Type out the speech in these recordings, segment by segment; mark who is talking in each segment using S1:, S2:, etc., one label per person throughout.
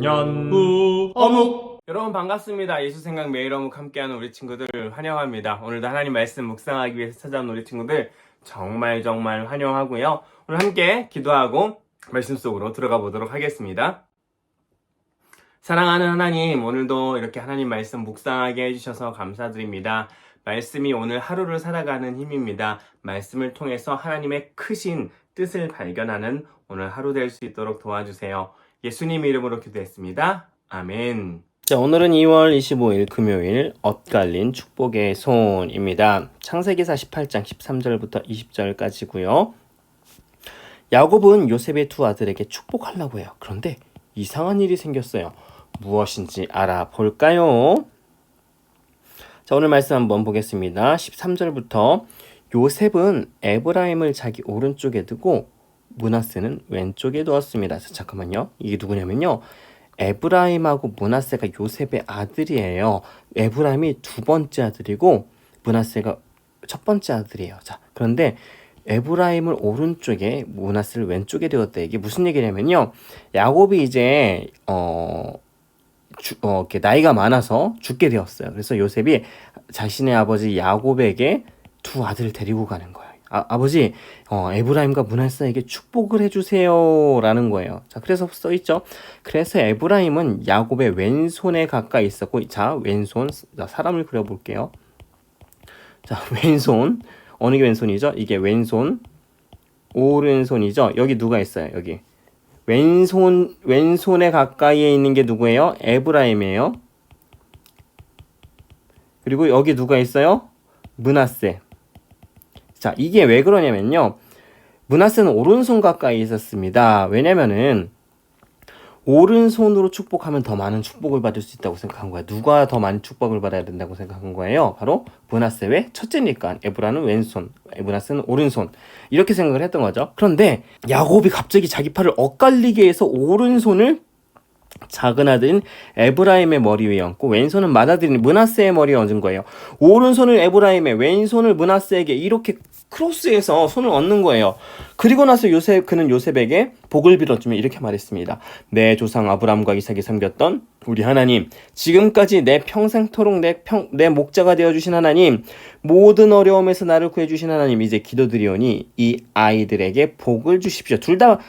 S1: 연후 어묵.
S2: 여러분 반갑습니다. 예수 생각 매일 어묵 함께하는 우리 친구들 환영합니다. 오늘도 하나님 말씀 묵상하기 위해서 찾아온 우리 친구들 정말 환영하고요. 오늘 함께 기도하고 말씀 속으로 들어가 보도록 하겠습니다. 사랑하는 하나님, 오늘도 이렇게 하나님 말씀 묵상하게 해주셔서 감사드립니다. 말씀이 오늘 하루를 살아가는 힘입니다. 말씀을 통해서 하나님의 크신 뜻을 발견하는 오늘 하루 될 수 있도록 도와주세요. 예수님 이름으로 기도했습니다. 아멘. 자, 오늘은 2월 25일 금요일 엇갈린 축복의 손입니다. 창세기 48장 13절부터 20절까지고요. 야곱은 요셉의 두 아들에게 축복하려고 해요. 그런데 이상한 일이 생겼어요. 무엇인지 알아볼까요? 자, 오늘 말씀 한번 보겠습니다. 13절부터 요셉은 에브라임을 자기 오른쪽에 두고 므낫세는 왼쪽에 두었습니다. 자, 잠깐만요. 이게 누구냐면요. 에브라임하고 므낫세가 요셉의 아들이에요. 에브라임이 두 번째 아들이고 므낫세가 첫 번째 아들이에요. 자, 그런데 에브라임을 오른쪽에 므낫세를 왼쪽에 두었다. 이게 무슨 얘기냐면요. 야곱이 이제 이렇게 나이가 많아서 죽게 되었어요. 그래서 요셉이 자신의 아버지 야곱에게 두 아들을 데리고 가는 거예요. 아버지, 에브라임과 므낫세에게 축복을 해주세요 라는 거예요. 자, 그래서 써있죠. 그래서 에브라임은 야곱의 왼손에 가까이 있었고, 자, 왼손, 자, 사람을 그려볼게요. 자, 왼손, 어느 게 왼손이죠? 이게 왼손, 오른손이죠? 여기 누가 있어요? 여기 왼손에 가까이에 있는 게 누구예요? 에브라임이에요. 그리고 여기 누가 있어요? 므낫세. 자, 이게 왜 그러냐면요. 므낫세는 오른손 가까이 있었습니다. 왜냐면은 오른손으로 축복하면 더 많은 축복을 받을 수 있다고 생각한 거야. 누가 더 많은 축복을 받아야 된다고 생각한 거예요? 바로 므낫세. 왜? 첫째니까. 에브라는 왼손, 므낫세는 오른손. 이렇게 생각을 했던 거죠. 그런데 야곱이 갑자기 자기 팔을 엇갈리게 해서 오른손을 작은 아들인 에브라임의 머리 위에 얹고 왼손은 맏아들인 므낫세의 머리에 얹은 거예요. 오른손을 에브라임에, 왼손을 므낫세에게 이렇게 크로스해서 손을 얹는 거예요. 그리고 나서 그는 요셉에게 복을 빌어주며 이렇게 말했습니다. 내 조상 아브람과 이삭이 섬겼던 우리 하나님, 지금까지 내 평생토록 내 목자가 되어주신 하나님, 모든 어려움에서 나를 구해주신 하나님, 이제 기도드리오니 이 아이들에게 복을 주십시오. 둘 다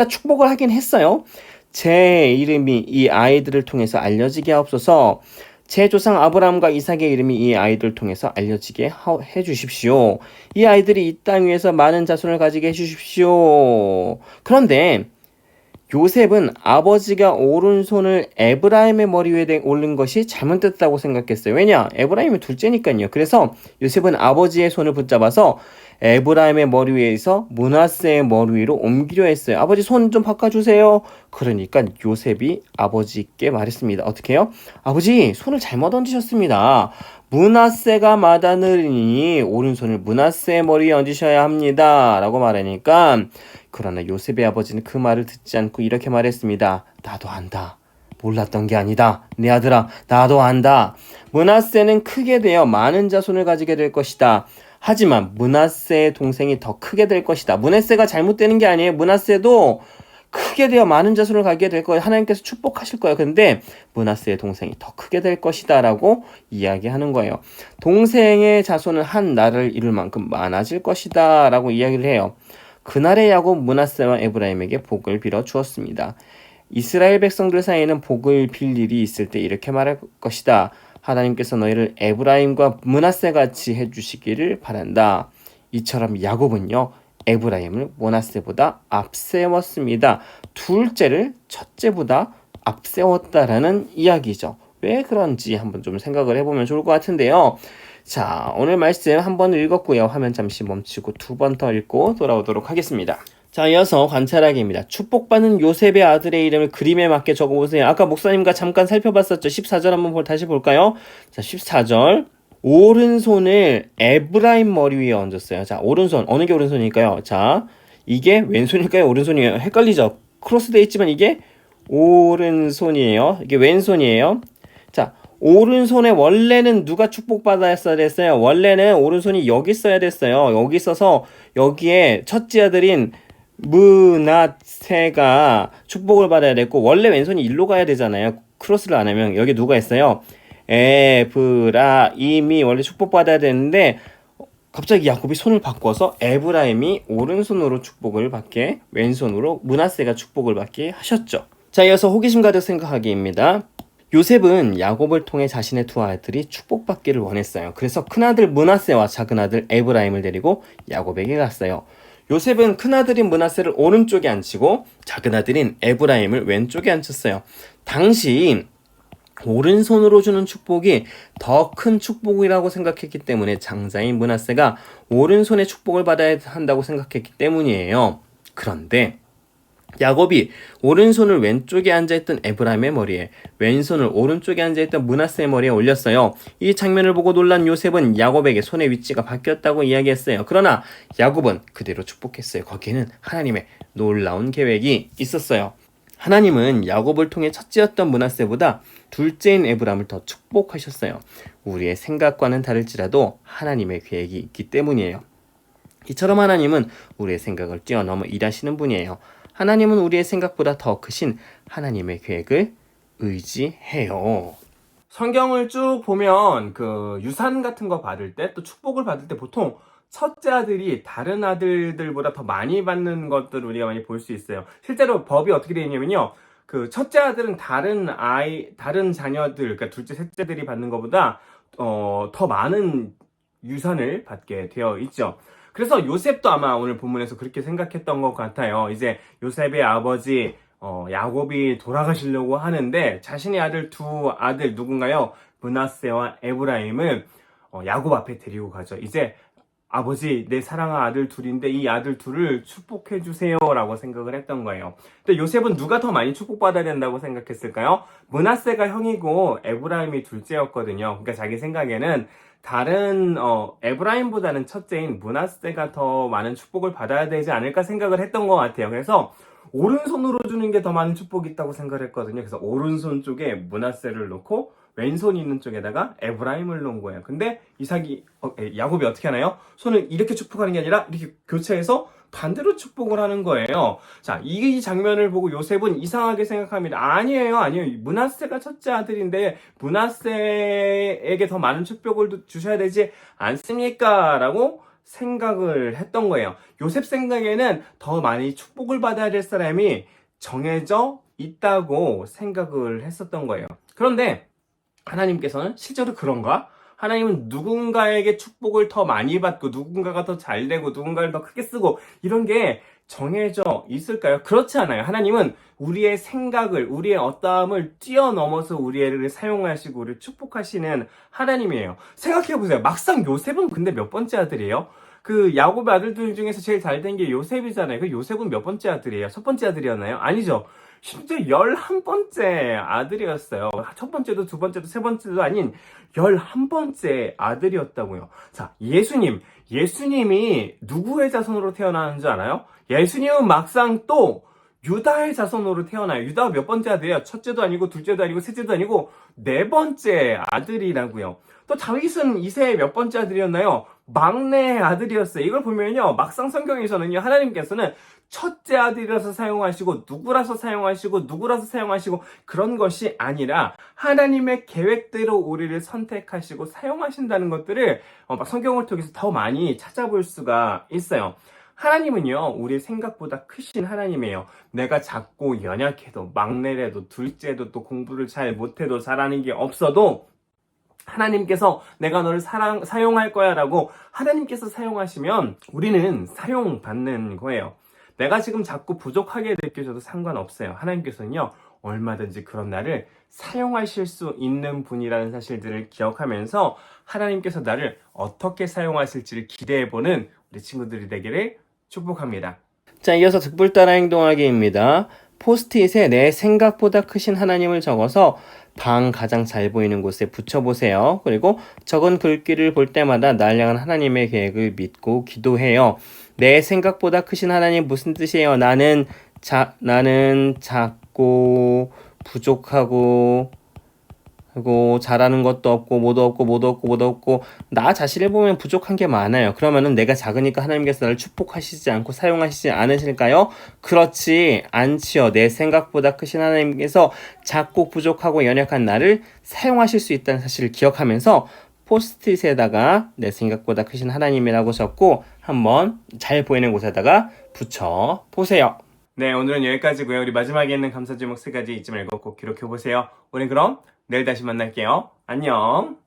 S2: 축복을 하긴 했어요. 제 이름이 이 아이들을 통해서 알려지게 하옵소서. 제 조상 아브라함과 이삭의 이름이 이 아이들을 통해서 알려지게 해주십시오. 이 아이들이 이 땅 위에서 많은 자손을 가지게 해주십시오. 그런데 요셉은 아버지가 오른손을 에브라임의 머리 위에 올린 것이 잘못됐다고 생각했어요. 왜냐? 에브라임이 둘째니까요. 그래서 요셉은 아버지의 손을 붙잡아서 에브라임의 머리 위에서 므낫세의 머리 위로 옮기려 했어요. 아버지 손 좀 바꿔주세요. 그러니까 요셉이 아버지께 말했습니다. 어떻게 해요? 아버지, 손을 잘못 얹으셨습니다. 므낫세가 맏아들이니 오른손을 므낫세의 머리에 얹으셔야 합니다. 라고 말하니까, 그러나 요셉의 아버지는 그 말을 듣지 않고 이렇게 말했습니다. 나도 안다. 몰랐던 게 아니다. 내 아들아, 나도 안다. 므낫세는 크게 되어 많은 자손을 가지게 될 것이다. 하지만 므낫세의 동생이 더 크게 될 것이다. 므낫세가 잘못되는 게 아니에요. 므낫세도 크게 되어 많은 자손을 가게 될 거예요. 하나님께서 축복하실 거예요. 근데 므낫세의 동생이 더 크게 될 것이다 라고 이야기하는 거예요. 동생의 자손은 한 나라를 이룰 만큼 많아질 것이다 라고 이야기를 해요. 그날의 야곱 므낫세와 에브라임에게 복을 빌어 주었습니다. 이스라엘 백성들 사이에는 복을 빌 일이 있을 때 이렇게 말할 것이다. 하나님께서 너희를 에브라임과 므낫세 같이 해주시기를 바란다. 이처럼 야곱은요, 에브라임을 므낫세보다 앞세웠습니다. 둘째를 첫째보다 앞세웠다라는 이야기죠. 왜 그런지 한번 좀 생각을 해보면 좋을 것 같은데요. 자, 오늘 말씀 한 번 읽었고요. 화면 잠시 멈추고 두 번 더 읽고 돌아오도록 하겠습니다. 자, 이어서 관찰하기입니다. 축복받는 요셉의 아들의 이름을 그림에 맞게 적어보세요. 아까 목사님과 잠깐 살펴봤었죠. 14절 한번 다시 볼까요? 자, 14절. 오른손을 에브라임 머리 위에 얹었어요. 자, 오른손. 어느 게 오른손일까요? 자, 이게 왼손일까요? 오른손이에요? 헷갈리죠? 크로스되어 있지만 이게 오른손이에요. 이게 왼손이에요. 자, 오른손에 원래는 누가 축복받았어야 됐어요? 원래는 오른손이 여기 있어야 됐어요. 여기 있어서 여기에 첫째 아들인 므낫세가 축복을 받아야 됐고 원래 왼손이 일로 가야 되잖아요. 크로스를 안 하면. 여기 누가 있어요? 에브라임이 원래 축복받아야 되는데 갑자기 야곱이 손을 바꿔서 에브라임이 오른손으로 축복을 받게, 왼손으로 므낫세가 축복을 받게 하셨죠. 자, 이어서 호기심 가득 생각하기입니다. 요셉은 야곱을 통해 자신의 두 아들이 축복받기를 원했어요. 그래서 큰아들 므낫세와 작은아들 에브라임을 데리고 야곱에게 갔어요. 요셉은 큰아들인 므낫세를 오른쪽에 앉히고 작은아들인 에브라임을 왼쪽에 앉혔어요. 당시 오른손으로 주는 축복이 더 큰 축복이라고 생각했기 때문에 장자인 므낫세가 오른손의 축복을 받아야 한다고 생각했기 때문이에요. 그런데 야곱이 오른손을 왼쪽에 앉아있던 에브라임의 머리에, 왼손을 오른쪽에 앉아있던 므낫세의 머리에 올렸어요. 이 장면을 보고 놀란 요셉은 야곱에게 손의 위치가 바뀌었다고 이야기했어요. 그러나 야곱은 그대로 축복했어요. 거기에는 하나님의 놀라운 계획이 있었어요. 하나님은 야곱을 통해 첫째였던 므낫세보다 둘째인 에브라임을 더 축복하셨어요. 우리의 생각과는 다를지라도 하나님의 계획이 있기 때문이에요. 이처럼 하나님은 우리의 생각을 뛰어넘어 일하시는 분이에요. 하나님은 우리의 생각보다 더 크신 하나님의 계획을 의지해요. 성경을 쭉 보면 그 유산 같은 거 받을 때, 또 축복을 받을 때 보통 첫째 아들이 다른 아들들보다 더 많이 받는 것들을 우리가 많이 볼 수 있어요. 실제로 법이 어떻게 되어 있냐면요. 그 첫째 아들은 다른 자녀들, 그러니까 둘째, 셋째들이 받는 것보다 더 많은 유산을 받게 되어 있죠. 그래서 요셉도 아마 오늘 본문에서 그렇게 생각했던 것 같아요. 이제 요셉의 아버지 야곱이 돌아가시려고 하는데 자신의 아들 두 아들 누군가요? 므낫세와 에브라임을 야곱 앞에 데리고 가죠. 이제 아버지, 내 사랑한 아들 둘인데 이 아들 둘을 축복해 주세요 라고 생각을 했던 거예요. 근데 요셉은 누가 더 많이 축복받아야 된다고 생각했을까요? 므낫세가 형이고 에브라임이 둘째였거든요. 그러니까 자기 생각에는 다른 에브라임보다는 첫째인 므낫세가 더 많은 축복을 받아야 되지 않을까 생각을 했던 것 같아요. 그래서 오른손으로 주는 게 더 많은 축복이 있다고 생각을 했거든요. 그래서 오른손 쪽에 므낫세를 놓고 왼손이 있는 쪽에다가 에브라임을 놓은 거예요. 근데 야곱이 어떻게 하나요? 손을 이렇게 축복하는 게 아니라 이렇게 교체해서 반대로 축복을 하는 거예요. 자, 이 장면을 보고 요셉은 이상하게 생각합니다. 아니에요. 므낫세가 첫째 아들인데 므낫세에게 더 많은 축복을 주셔야 되지 않습니까? 라고 생각을 했던 거예요. 요셉 생각에는 더 많이 축복을 받아야 될 사람이 정해져 있다고 생각을 했었던 거예요. 그런데 하나님께서는 실제로 그런가? 하나님은 누군가에게 축복을 더 많이 받고 누군가가 더 잘 되고 누군가를 더 크게 쓰고 이런 게 정해져 있을까요? 그렇지 않아요. 하나님은 우리의 생각을, 우리의 어떠함을 뛰어넘어서 우리를 사용하시고 우리를 축복하시는 하나님이에요. 생각해보세요. 막상 요셉은 근데 몇 번째 아들이에요? 그 야곱의 아들들 중에서 제일 잘 된 게 요셉이잖아요. 그 요셉은 몇 번째 아들이에요? 첫 번째 아들이었나요? 아니죠. 심지어 11번째 아들이었어요. 첫 번째도 두 번째도 세 번째도 아닌 11번째 아들이었다고요. 자, 예수님이 누구의 자손으로 태어나는 줄 알아요? 예수님은 막상 또 유다의 자손으로 태어나요. 유다가 몇 번째 아들이에요? 첫째도 아니고 둘째도 아니고 셋째도 아니고 네 번째 아들이라고요. 또 다윗은 이세의 몇 번째 아들이었나요? 막내 아들이었어요. 이걸 보면요, 막상 성경에서는요, 하나님께서는 첫째 아들이라서 사용하시고 누구라서 사용하시고 그런 것이 아니라 하나님의 계획대로 우리를 선택하시고 사용하신다는 것들을 성경을 통해서 더 많이 찾아볼 수가 있어요. 하나님은요, 우리의 생각보다 크신 하나님이에요. 내가 작고 연약해도 막내래도 둘째도 또 공부를 잘 못해도 잘하는 게 없어도 하나님께서 내가 너를 사용할 거야 라고 하나님께서 사용하시면 우리는 사용받는 거예요. 내가 지금 자꾸 부족하게 느껴져도 상관없어요. 하나님께서는요, 얼마든지 그런 나를 사용하실 수 있는 분이라는 사실들을 기억하면서 하나님께서 나를 어떻게 사용하실지를 기대해보는 우리 친구들이 되기를 축복합니다. 자, 이어서 득불 따라 행동하기입니다. 포스트잇에 내 생각보다 크신 하나님을 적어서 방 가장 잘 보이는 곳에 붙여보세요. 그리고 적은 글귀를 볼 때마다 날 향한 하나님의 계획을 믿고 기도해요. 내 생각보다 크신 하나님 무슨 뜻이에요? 나는 작고 부족하고 그리고 잘하는 것도 없고 뭐도 없고 나 자신을 보면 부족한 게 많아요. 그러면은 내가 작으니까 하나님께서 나를 축복하시지 않고 사용하시지 않으실까요? 그렇지 않지요. 내 생각보다 크신 하나님께서 작고 부족하고 연약한 나를 사용하실 수 있다는 사실을 기억하면서 포스트잇에다가 내 생각보다 크신 하나님이라고 적고 한번 잘 보이는 곳에다가 붙여 보세요. 네, 오늘은 여기까지고요. 우리 마지막에 있는 감사 제목 3가지 잊지 말고 꼭 기록해 보세요. 오늘 그럼 내일 다시 만날게요. 안녕.